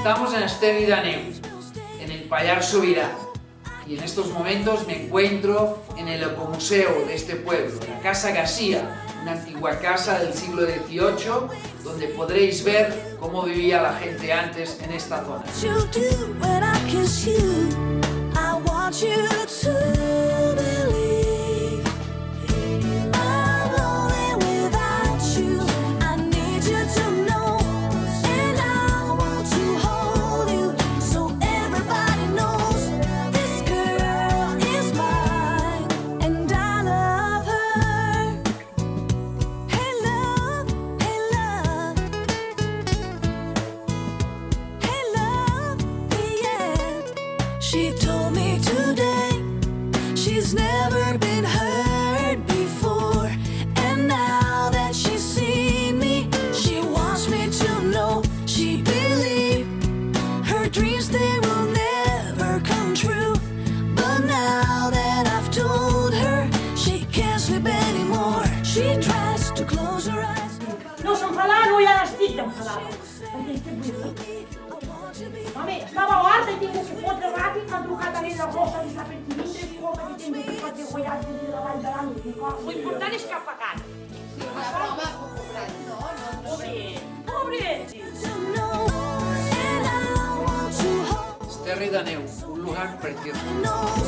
Estamos en Esterri, en el Pallars Sobirà, y en estos momentos me encuentro en el Ecomuseo de este pueblo, la Casa Gassia, una antigua casa del siglo XVIII, donde podréis ver cómo vivía la gente antes en esta zona. She told me today she's never been hurt before, and now that she's seen me, she wants me to know she believes her dreams, they will never come true. But now that I've told her, she can't sleep anymore. She tries to close her eyes. No s'enfadarà, no, ja n'estic d'enfadar. Vabbè, stava guarda e tinc que fotre ràpid, m'ha trucat a la rossa di per dintre, com que tinc que fer de guaiats de la vall de l'Ànica. L'important és que ha pagat. Sí, una broma, no? Pobret! Esterri, un lugar precioso.